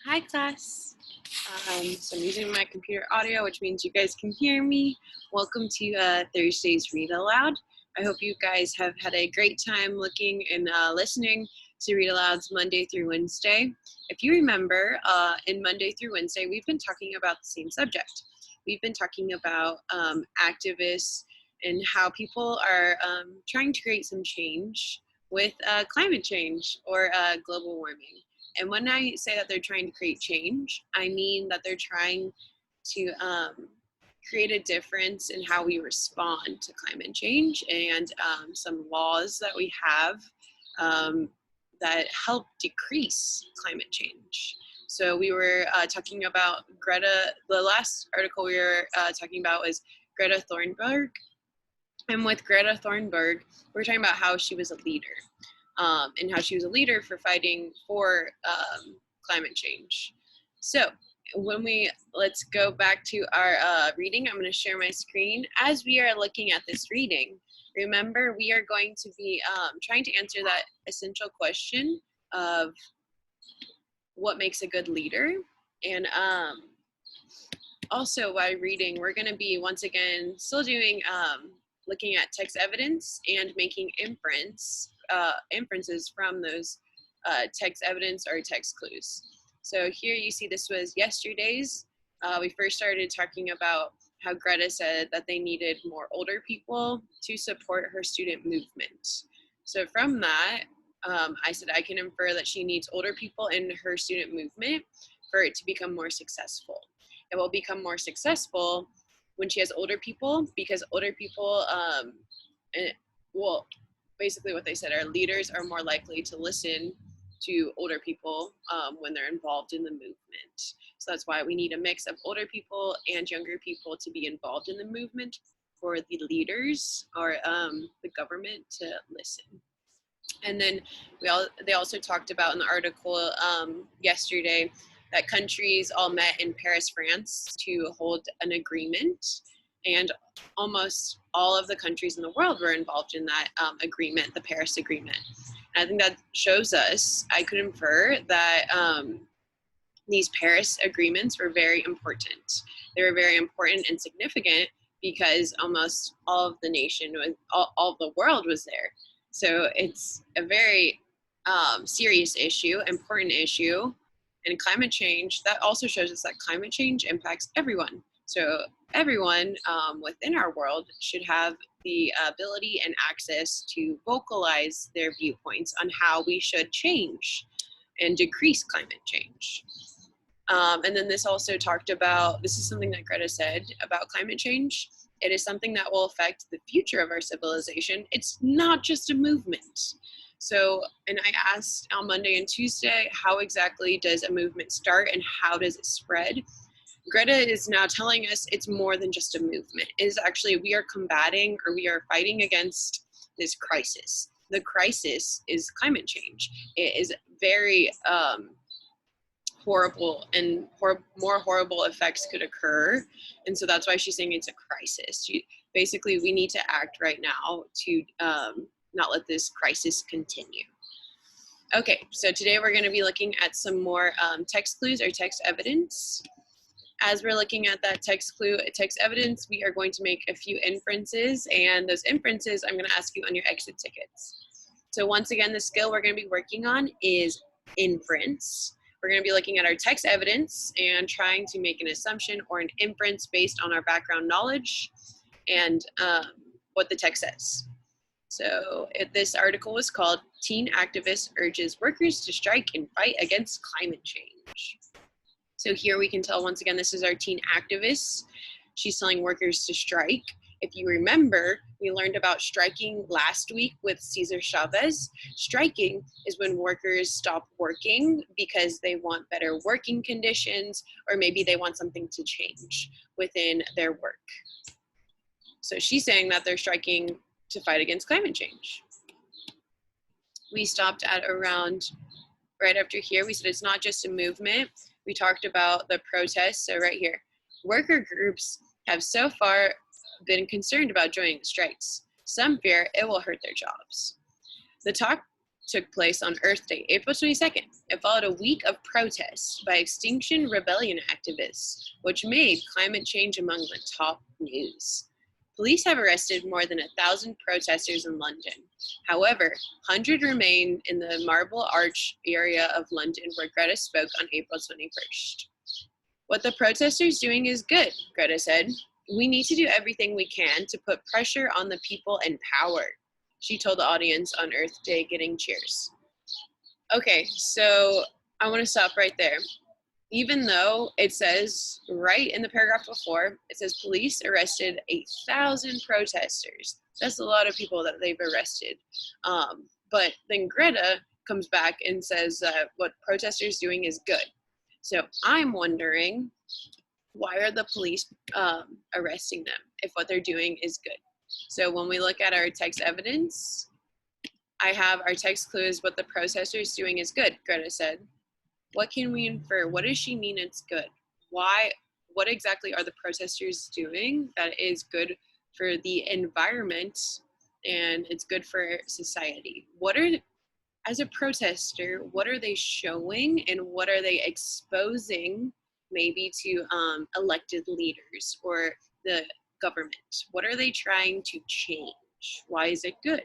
Hi class. So I'm using my computer audio, which means you guys can hear me. Welcome to Thursday's Read Aloud. I hope you guys have had a great time looking and listening to Read Alouds Monday through Wednesday. If you remember, in Monday through Wednesday, we've been talking about the same subject. We've been talking about activists and how people are trying to create some change with climate change or global warming. And when I say that they're trying to create change, I mean that they're trying to create a difference in how we respond to climate change and some laws that we have that help decrease climate change. So we were talking about Greta, the last article we were talking about was Greta Thunberg. And with Greta Thunberg, we're talking about how she was a leader. And how she was a leader for fighting for climate change. So let's go back to our reading. I'm going to share my screen. As we are looking at this reading, remember we are going to be trying to answer that essential question of what makes a good leader. And also while reading, we're going to be once again still doing looking at text evidence and making inferences from those text evidence or text clues. So here you see this was yesterday's. We first started talking about how Greta said that they needed more older people to support her student movement. So from that, I said I can infer that she needs older people in her student movement for it to become more successful. It will become more successful when she has older people, because older people, basically what they said, our leaders are more likely to listen to older people when they're involved in the movement. So that's why we need a mix of older people and younger people to be involved in the movement for the leaders or the government to listen. And then they also talked about in the article yesterday that countries all met in Paris, France to hold an agreement, and almost all of the countries in the world were involved in that agreement, the Paris Agreement. And I think that shows us, I could infer that these Paris agreements were very important. They were very important and significant because almost all of the nation, all the world was there. So it's a very serious issue, important issue. And climate change, that also shows us that climate change impacts everyone. So everyone within our world should have the ability and access to vocalize their viewpoints on how we should change and decrease climate change. And then this also talked about, this is something that Greta said about climate change. It is something that will affect the future of our civilization. It's not just a movement. So, and I asked on Monday and Tuesday, how exactly does a movement start and how does it spread? Greta is now telling us it's more than just a movement. It is actually, we are combating or we are fighting against this crisis. The crisis is climate change. It is very horrible, and more horrible effects could occur. And so that's why she's saying it's a crisis. Basically, we need to act right now to not let this crisis continue. Okay, so today we're going to be looking at some more text clues or text evidence. As we're looking at that text clue, text evidence, we are going to make a few inferences, and those inferences I'm going to ask you on your exit tickets. So once again, the skill we're going to be working on is inference. We're going to be looking at our text evidence and trying to make an assumption or an inference based on our background knowledge and what the text says. So this article was called "Teen Activist Urges Workers to Strike and Fight Against Climate Change." So here we can tell, once again, this is our teen activist. She's telling workers to strike. If you remember, we learned about striking last week with Cesar Chavez. Striking is when workers stop working because they want better working conditions, or maybe they want something to change within their work. So she's saying that they're striking to fight against climate change. We stopped at around, right after here, we said it's not just a movement. We talked about the protests, so right here. Worker groups have so far been concerned about joining the strikes. Some fear it will hurt their jobs. The talk took place on Earth Day, April 22nd. It followed a week of protests by Extinction Rebellion activists, which made climate change among the top news. Police have arrested more than 1,000 protesters in London. However, 100 remain in the Marble Arch area of London, where Greta spoke on April 21st. What the protesters doing is good, Greta said. We need to do everything we can to put pressure on the people in power, she told the audience on Earth Day, getting cheers. Okay, so I want to stop right there. Even though it says right in the paragraph before, it says police arrested 1,000 protesters. That's a lot of people that they've arrested. But then Greta comes back and says what protesters doing is good. So I'm wondering, why are the police arresting them if what they're doing is good? So when we look at our text evidence, I have our text clue is what the protesters doing is good, Greta said. What can we infer? What does she mean it's good? Why? What exactly are the protesters doing that is good for the environment and it's good for society? As a protester, what are they showing and what are they exposing maybe to elected leaders or the government? What are they trying to change? Why is it good?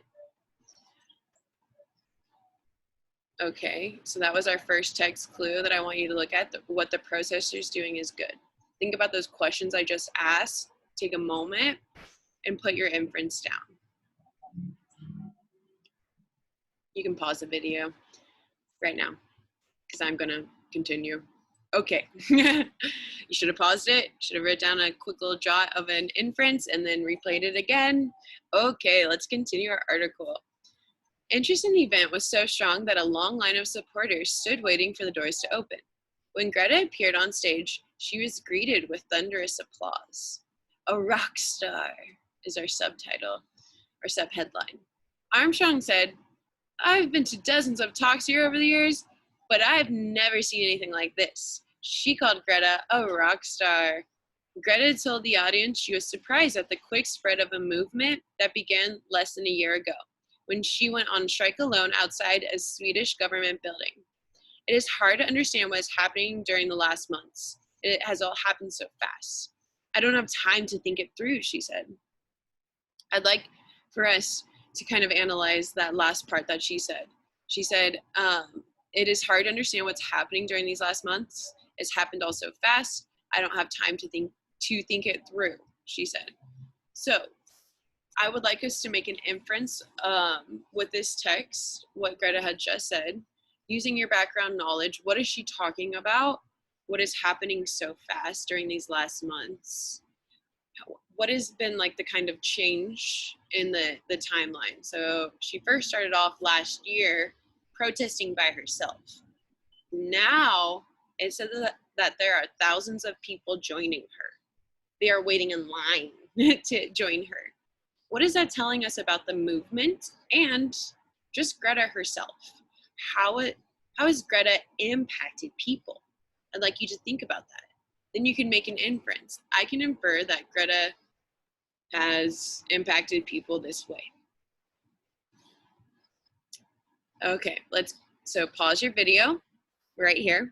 Okay, so that was our first text clue that I want you to look at. What the protesters doing is good. Think about those questions I just asked. Take a moment and put your inference down. You can pause the video right now because I'm gonna continue. Okay, you should have paused it, should have written down a quick little jot of an inference and then replayed it again. Okay, let's continue our article. Interest in the event was so strong that a long line of supporters stood waiting for the doors to open. When Greta appeared on stage, she was greeted with thunderous applause. A rock star is our subtitle, or subheadline. Armstrong said, I've been to dozens of talks here over the years, but I've never seen anything like this. She called Greta a rock star. Greta told the audience she was surprised at the quick spread of a movement that began less than a year ago, when she went on strike alone outside a Swedish government building. It is hard to understand what is happening during the last months. It has all happened so fast. I don't have time to think it through, she said. I'd like for us to kind of analyze that last part that she said. She said, it is hard to understand what's happening during these last months. It's happened all so fast. I don't have time to think it through, she said. So I would like us to make an inference with this text, what Greta had just said. Using your background knowledge, what is she talking about? What is happening so fast during these last months? What has been like the kind of change in the timeline? So she first started off last year protesting by herself. Now it says that there are thousands of people joining her. They are waiting in line to join her. What is that telling us about the movement and just Greta herself? How has Greta impacted people? I'd like you to think about that. Then you can make an inference. I can infer that Greta has impacted people this way. Okay, so pause your video right here.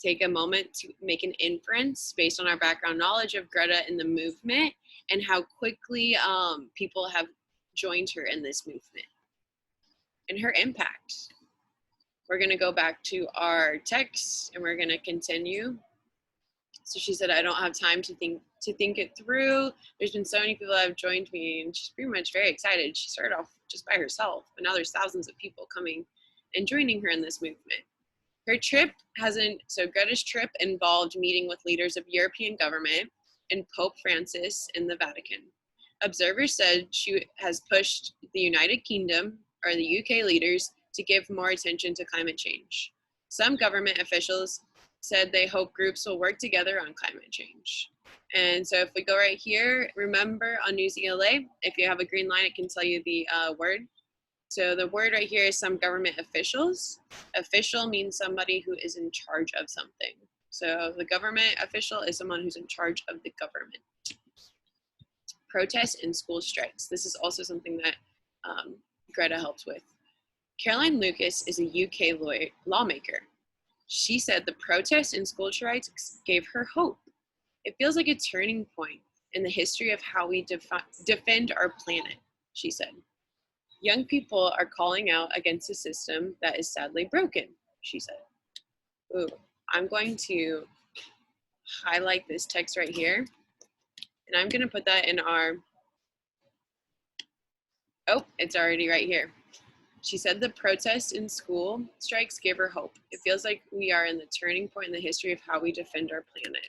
Take a moment to make an inference based on our background knowledge of Greta and the movement and how quickly people have joined her in this movement and her impact. We're gonna go back to our text and we're gonna continue. So she said, I don't have time to think it through. There's been so many people that have joined me and she's pretty much very excited. She started off just by herself, but now there's thousands of people coming and joining her in this movement. Her trip Greta's trip involved meeting with leaders of European government and Pope Francis in the Vatican. Observers said she has pushed the United Kingdom or the UK leaders to give more attention to climate change. Some government officials said they hope groups will work together on climate change. And so if we go right here, remember on News ELA, if you have a green line, it can tell you the word. So the word right here is some government officials. Official means somebody who is in charge of something. So the government official is someone who's in charge of the government. Protests and school strikes. This is also something that Greta helped with. Caroline Lucas is a UK lawmaker. She said the protests and school strikes gave her hope. It feels like a turning point in the history of how we defend our planet, she said. Young people are calling out against a system that is sadly broken, she said. Ooh, I'm going to highlight this text right here, and I'm going to put that in our, oh, it's already right here. She said the protests and school strikes gave her hope. It feels like we are in the turning point in the history of how we defend our planet.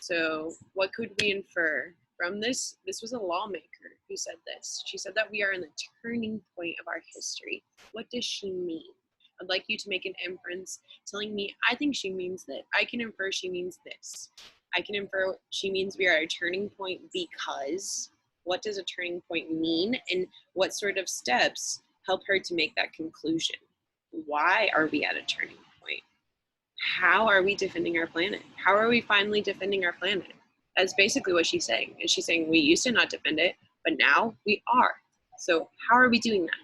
So what could we infer from this? This was a lawmaker who said this. She said that we are in the turning point of our history. What does she mean? I'd like you to make an inference telling me, I think she means that. I can infer she means this. I can infer she means we are at a turning point because. What does a turning point mean? And what sort of steps help her to make that conclusion? Why are we at a turning point? How are we defending our planet? How are we finally defending our planet? That's basically what she's saying. And she's saying we used to not defend it, but now we are. So how are we doing that?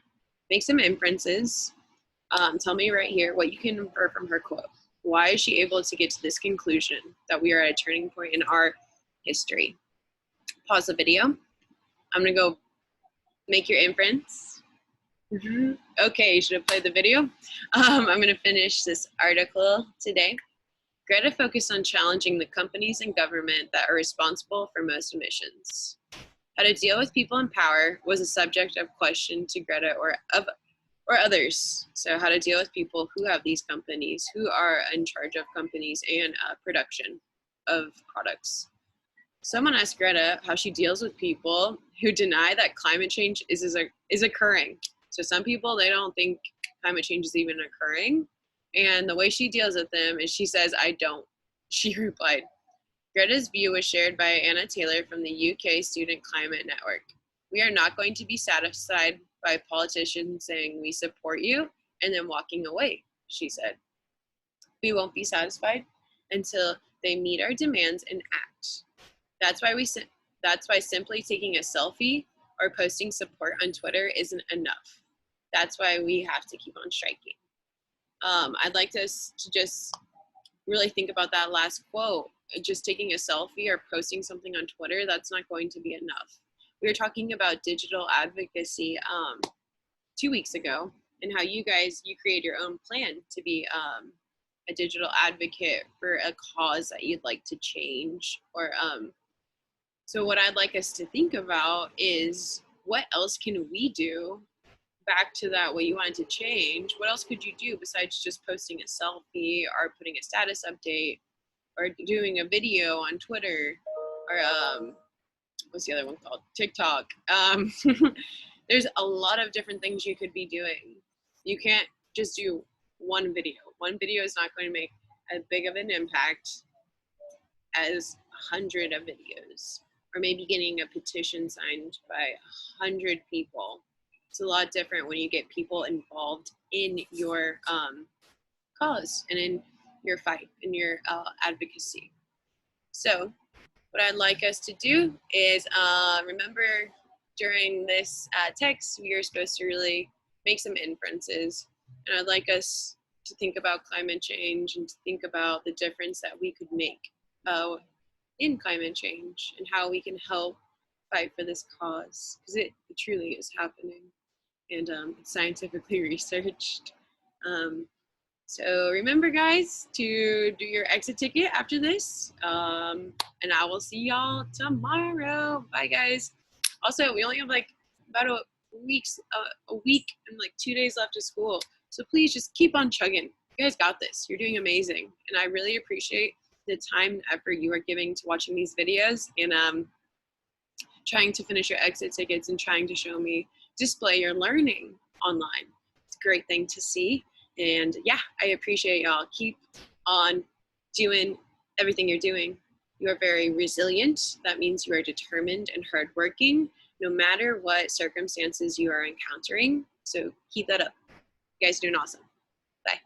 Make some inferences. Tell me right here what you can infer from her quote. Why is she able to get to this conclusion that we are at a turning point in our history? Pause the video. I'm gonna go make your inference. Okay, you should have played the video. I'm gonna finish this article today. Greta focused on challenging the companies and government that are responsible for most emissions. How to deal with people in power was a subject of question to Greta or others. So how to deal with people who have these companies, who are in charge of companies and production of products. Someone asked Greta how she deals with people who deny that climate change is occurring. So some people, they don't think climate change is even occurring. And the way she deals with them is she says, I don't. She replied. Greta's view was shared by Anna Taylor from the UK Student Climate Network. We are not going to be satisfied by politicians saying we support you and then walking away, she said. We won't be satisfied until they meet our demands and act. That's why simply taking a selfie or posting support on Twitter isn't enough. That's why we have to keep on striking. I'd like us to just really think about that last quote. Just taking a selfie or posting something on Twitter, that's not going to be enough. We were talking about digital advocacy 2 weeks ago, and how you create your own plan to be a digital advocate for a cause that you'd like to change. Or so what I'd like us to think about is, what else can we do? Back to that, what you wanted to change, what else could you do besides just posting a selfie or putting a status update or doing a video on Twitter or what's the other one called? TikTok. There's a lot of different things you could be doing. You can't just do one video. One video is not going to make as big of an impact as 100 of videos, or maybe getting a petition signed by 100 people. It's a lot different when you get people involved in your cause and in your fight, in your advocacy. So what I'd like us to do is remember, during this text, we are supposed to really make some inferences. And I'd like us to think about climate change and to think about the difference that we could make in climate change and how we can help fight for this cause, because it truly is happening, and it's scientifically researched. So remember, guys, to do your exit ticket after this, and I will see y'all tomorrow. Bye, guys. Also, we only have like about a week and like 2 days left of school, so please just keep on chugging. You guys got this. You're doing amazing, and I really appreciate the time and effort you are giving to watching these videos and trying to finish your exit tickets and trying to display your learning online. It's a great thing to see. And yeah, I appreciate y'all. Keep on doing everything you're doing. You are very resilient. That means you are determined and hardworking, no matter what circumstances you are encountering. So keep that up. You guys are doing awesome. Bye.